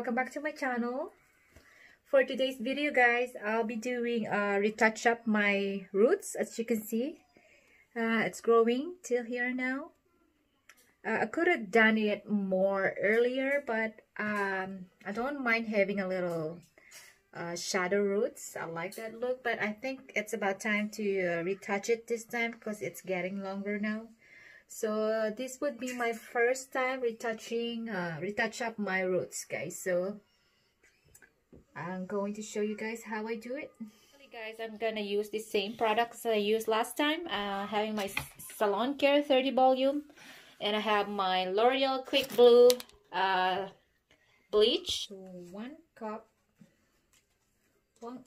welcome back to my channel. For today's video, guys, I'll be doing retouch up my roots. As you can see, it's growing till here now. I could have done it more earlier, but I don't mind having a little shadow roots. I like that look, but I think it's about time to retouch it this time because it's getting longer now. So this would be my first time retouch up my roots, guys. So I'm going to show you guys how I do it. Guys, I'm gonna use the same products I used last time. Having my Salon Care 30 volume, and I have my Loreal Quick Blue bleach. So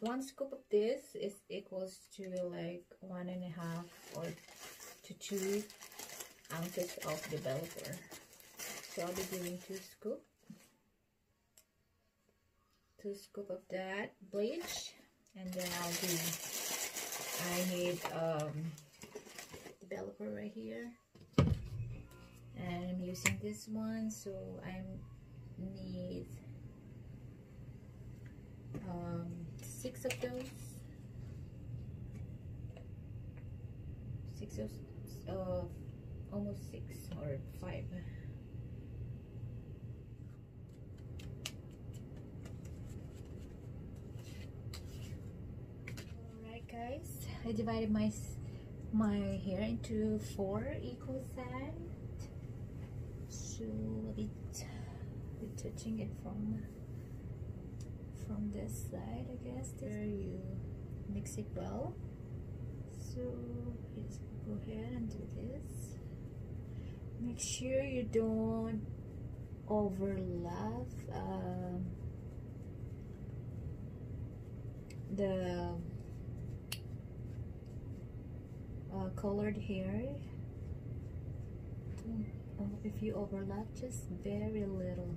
one scoop of this is equals to like 1.5 or to 2 ounces of developer. So I'll be doing 2 scoops. 2 scoops of that bleach, and then I need developer right here, and I'm using this one, so I need 6 of those. 6 of almost 6 or 5. Alright guys, I divided my hair into 4 equal sides. So I'll be touching it from this side, I guess. There you mix it well. So let's go ahead and do this. Make sure you don't overlap the colored hair. If you overlap, just very little.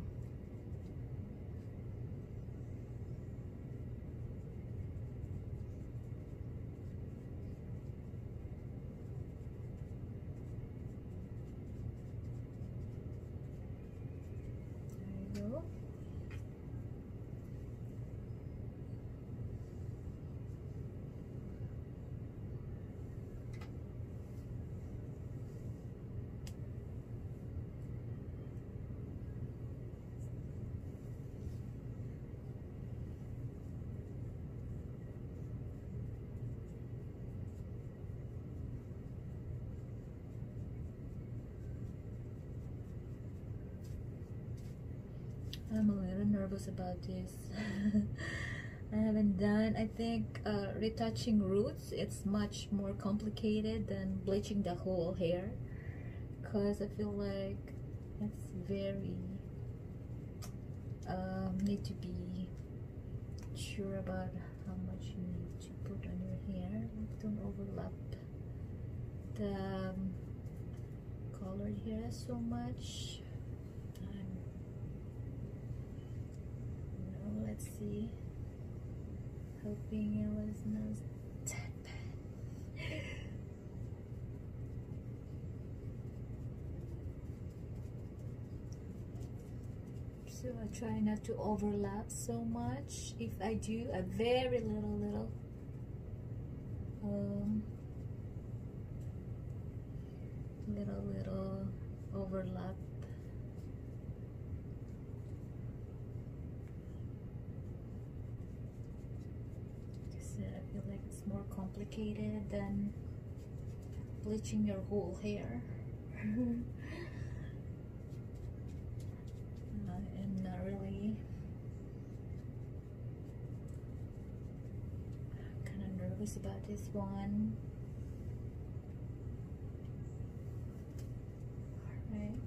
I'm a little nervous about this. I haven't done, I think retouching roots, it's much more complicated than bleaching the whole hair, because I feel like it's very need to be sure about how much you need to put on your hair. Don't overlap the colored hair so much. Let's see. Hoping it was not that bad. So I try not to overlap so much. If I do, a very little overlap. I feel like it's more complicated than bleaching your whole hair. I'm not really kind of nervous about this one. Alright.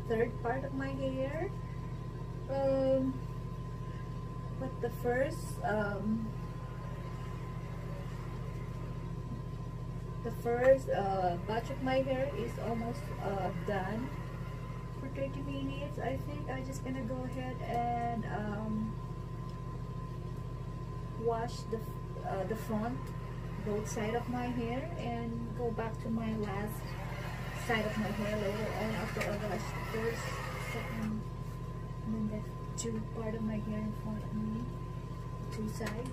Third part of my hair, but the first batch of my hair is almost done for 30 minutes. I think I'm just gonna go ahead and wash the front, both side of my hair, and go back to my last side of my hair later on after I wash the first, second, and then the two part of my hair in front of me, two sides.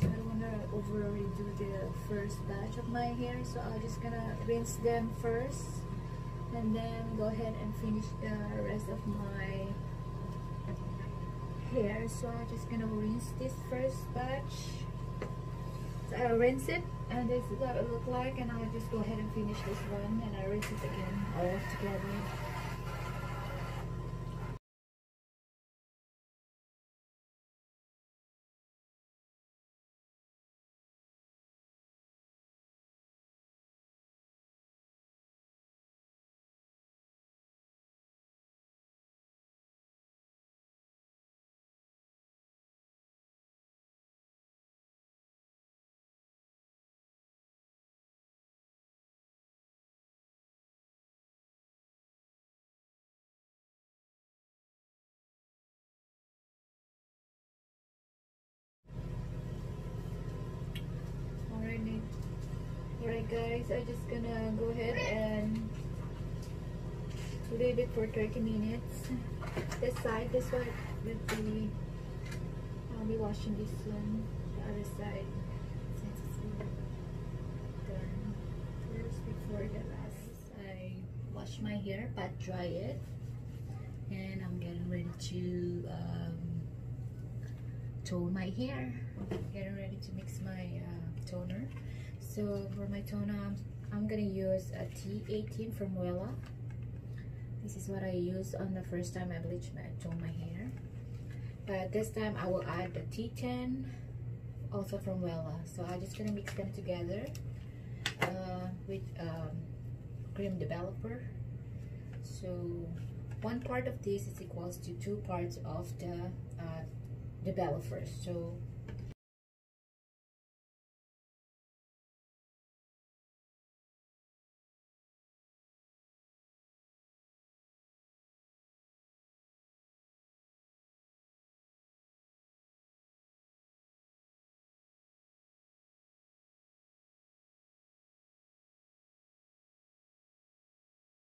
So I don't want to overdo the first batch of my hair, so I'm just gonna rinse them first and then go ahead and finish the rest of my hair. So I'm just gonna rinse this first batch. I'll rinse it, and this is what it look like, and I'll just go ahead and finish this one, and I'll rinse it again all together. Alright guys, I'm just gonna go ahead and leave it for 30 minutes. This side, this one will be, I'll be washing this one, the other side, since it's done first before the last. I wash my hair, pat dry it, and I'm getting ready to tone my hair. Getting ready to mix my toner. So for my toner, I'm gonna use a T18 from WELLA. This is what I used on the first time I tone my hair. But this time I will add the T10, also from WELLA. So I'm just gonna mix them together with cream developer. So 1 part of this is equals to 2 parts of the developer. So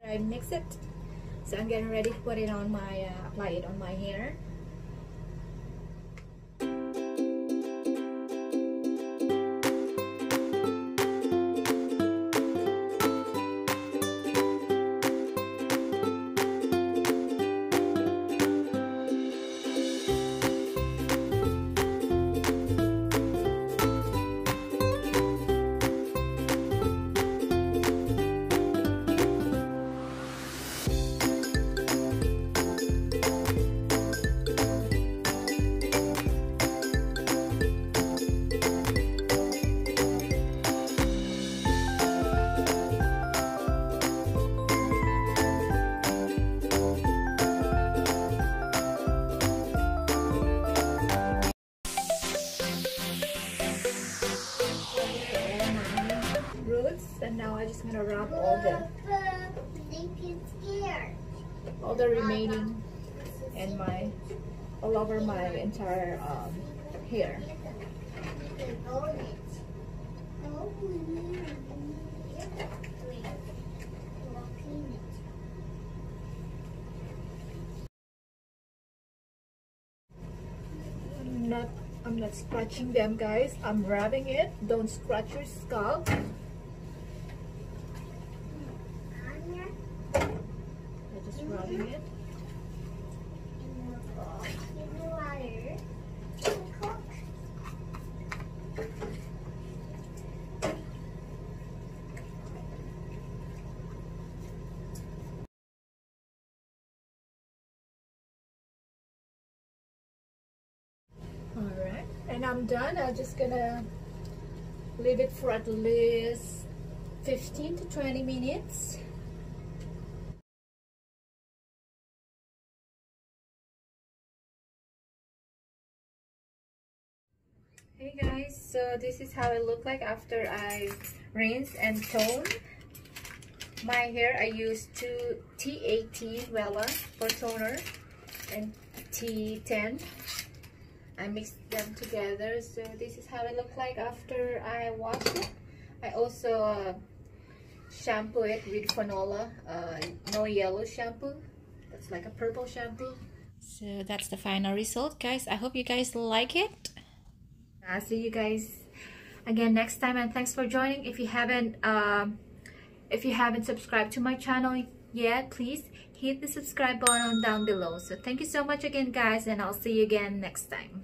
I mix it, so I'm getting ready to put it on my apply it on my hair. gonna rub all the remaining and all over my entire hair. I'm not scratching them, guys. I'm rubbing it. Don't scratch your scalp. I'm just rubbing it. Alright, and I'm done. I'm just gonna leave it for at least 15 to 20 minutes. Hey guys, so this is how it looked like after I rinsed and toned my hair. I used two T18 WELLA for toner and T10. I mixed them together, so this is how it looked like after I washed it. I also shampoo it with Fanola, no yellow shampoo. That's like a purple shampoo. So that's the final result, guys. I hope you guys like it. I'll see you guys again next time, and thanks for joining. If you haven't subscribed to my channel yet, please hit the subscribe button down below. So thank you so much again, guys, and I'll see you again next time.